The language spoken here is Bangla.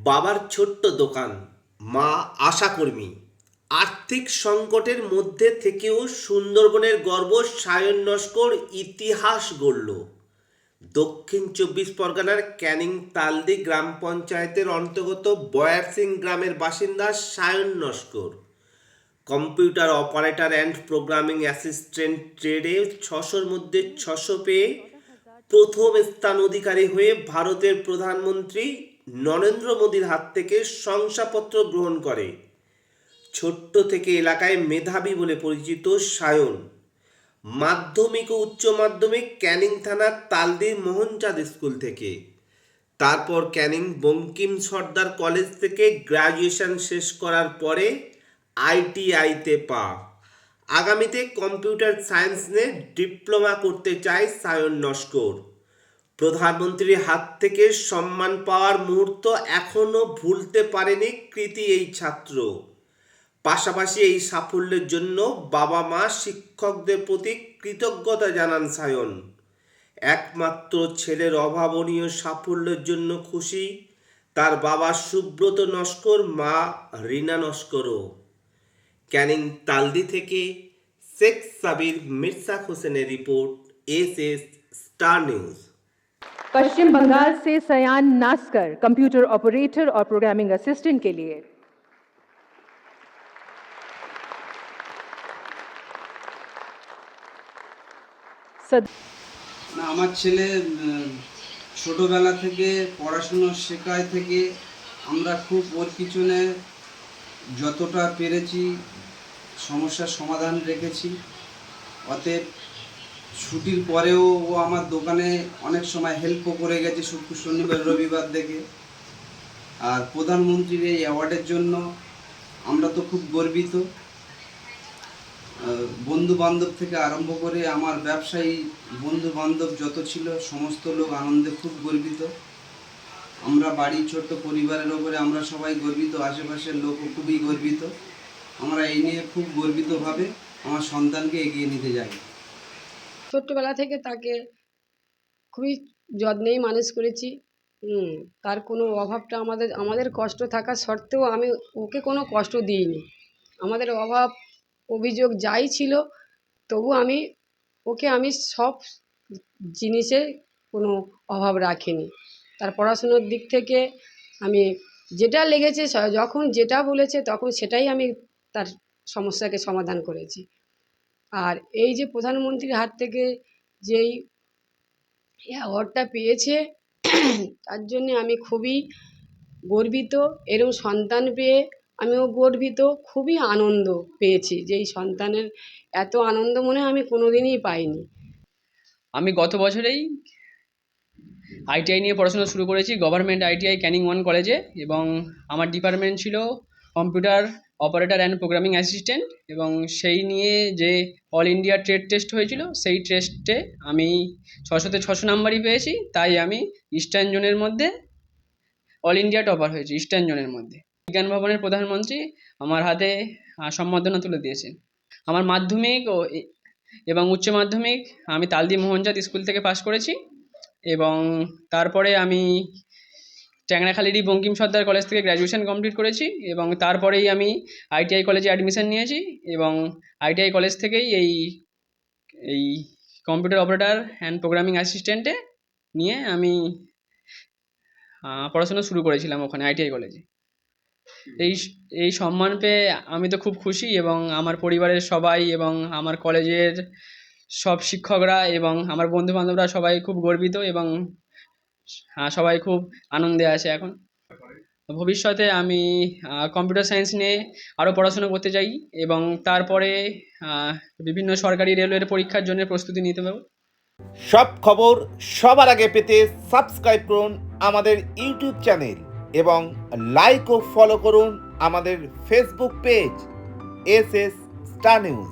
বাবার ছোট্ট দোকান, মা আশাকর্মী। আর্থিক সংকটের মধ্যে থেকেও সুন্দরবনের গর্ব সায়ন নস্কর ইতিহাস গড়ল। দক্ষিণ চব্বিশ পরগনার ক্যানিং তালদি গ্রাম পঞ্চায়েতের অন্তর্গত বয়ারসিং গ্রামের বাসিন্দা Sayan Naskar computer operator and programming assistant ট্রেডে 600-র মধ্যে 600 পেয়ে প্রথম স্থান অধিকারী হয়ে ভারতের প্রধানমন্ত্রী নরেন্দ্র মোদীর হাত থেকে শংসাপত্র গ্রহণ করে। ছোট্ট থেকে এলাকায় মেধাবী বলে পরিচিত সায়ন মাধ্যমিক ও উচ্চ মাধ্যমিক ক্যানিং থানার তালদির মোহনচাঁদ স্কুল থেকে, তারপর ক্যানিং বঙ্কিম সর্দার কলেজ থেকে গ্র্যাজুয়েশন শেষ করার পরে আইটিআইতে আগামীতে কম্পিউটার সায়েন্স নিয়ে ডিপ্লোমা করতে চায় সায়ন নস্কর। প্রধানমন্ত্রীর হাত থেকে সম্মান পাওয়ার মুহূর্ত এখনও ভুলতে পারেনি কৃতি এই ছাত্র। পাশাপাশি এই সাফল্যের জন্য বাবা মা শিক্ষকদের প্রতি কৃতজ্ঞতা জানান সায়ন। একমাত্র ছেলের অভাবনীয় সাফল্যের জন্য খুশি তার বাবা সুব্রত নস্কর, মা রীনা নস্করও। ক্যানিং তালদি থেকে শেখ সাবির মির্জা হোসেনের रिपोर्ट एसएस स्टार न्यूज। पश्चिम बंगाल से सयान नास्कर कंप्यूटर ऑपरेटर और प्रोग्रामिंग असिस्टेंट के लिए। না, আমার ছেলে ছোটোবেলা থেকে পড়াশুনো শেখায় থেকে আমরা খুব ওর পিছনে যতটা পেরেছি সমস্যার সমাধান রেখেছি। অতএব ছুটির পরেও ও আমার দোকানে অনেক সময় হেল্পও করে গেছে শুক্র শনিবার রবিবার দেখে। আর প্রধানমন্ত্রীর এই অ্যাওয়ার্ডের জন্য আমরা তো খুব গর্বিত। বন্ধু বান্ধব থেকে আরম্ভ করে আমার ব্যবসায়ী বন্ধু বান্ধব যত ছিল সমস্ত লোক আনন্দে খুব গর্বিত। আমরা বাড়ির ছোট্ট পরিবারের ওপরে আমরা সবাই গর্বিত, আশেপাশের লোকও খুবই গর্বিত। আমরা এই নিয়ে খুব গর্বিতভাবে আমার সন্তানকে এগিয়ে নিতে যাই। ছোট্টবেলা থেকে তাকে খুবই যত্নেই মানুষ করেছি। তার কোনো অভাবটা আমাদের কষ্ট থাকা সত্ত্বেও আমি ওকে কোনো কষ্ট দিইনি। আমাদের অভাব অভিযোগ যাই ছিল তবু আমি সব জিনিসে কোনো অভাব রাখিনি। তার পড়াশুনোর দিক থেকে আমি যেটা লেগেছে যখন যেটা বলেছে তখন সেটাই আমি তার সমস্যাকে সমাধান করেছি। আর এই যে প্রধানমন্ত্রীর হাত থেকে যেই অ্যাওয়ার্ডটা পেয়েছে তার জন্যে আমি খুবই গর্বিত। এরকম সন্তান পেয়ে আমিও গর্বিত, খুবই আনন্দ পেয়েছি। যেই সন্তানের এত আনন্দ মনে হয় আমি কোনোদিনই পাইনি। আমি গত বছরেই আইটিআই নিয়ে পড়াশোনা শুরু করেছি গভর্নমেন্ট আইটিআই ক্যানিং 1 কলেজে, এবং আমার ডিপার্টমেন্ট ছিল computer operator and programming assistant. এবং সেই নিয়ে যে অল ইন্ডিয়া ট্রেড টেস্ট হয়েছিল সেই টেস্টে আমি 600-তে 600 নাম্বারই পেয়েছি। তাই আমি ইস্টার্ন জোনের মধ্যে অল ইন্ডিয়া টপার হয়েছি। ইস্টার্ন জোনের মধ্যে বিজ্ঞান ভবনের প্রধানমন্ত্রী আমার হাতে সম্বর্ধনা তুলে দিয়েছেন। আমার মাধ্যমিক এবং উচ্চ মাধ্যমিক আমি তালদি মোহনচাঁদ স্কুল থেকে পাশ করেছি, এবং তারপরে আমি ট্যাংরাখালিডি বঙ্কিম সর্দার কলেজ থেকে গ্র্যাজুয়েশন কমপ্লিট করেছি, এবং তারপরেই আমি আইটিআই কলেজে অ্যাডমিশন নিয়েছি, এবং আইটিআই কলেজ থেকেই এই কম্পিউটার অপারেটর অ্যান্ড প্রোগ্রামিং অ্যাসিস্ট্যান্টে নিয়ে আমি পড়াশোনা শুরু করেছিলাম ওখানে আইটিআই কলেজে। এই সম্মান পেয়ে আমি তো খুব খুশি, এবং আমার পরিবারের সবাই এবং আমার কলেজের সব শিক্ষকরা এবং আমার বন্ধু বান্ধবরা সবাই খুব গর্বিত, এবং সবাই খুব আনন্দে আছে। এখন ভবিষ্যতে আমি কম্পিউটার সায়েন্স নিয়ে আরও পড়াশোনা করতে চাই, এবং তারপরে বিভিন্ন সরকারি রেলওয়ের পরীক্ষার জন্য প্রস্তুতি নিতে পারব। সব খবর সবার আগে পেতে সাবস্ক্রাইব করুন আমাদের ইউটিউব চ্যানেল এবং লাইক ও ফলো করুন আমাদের Facebook page SS star news.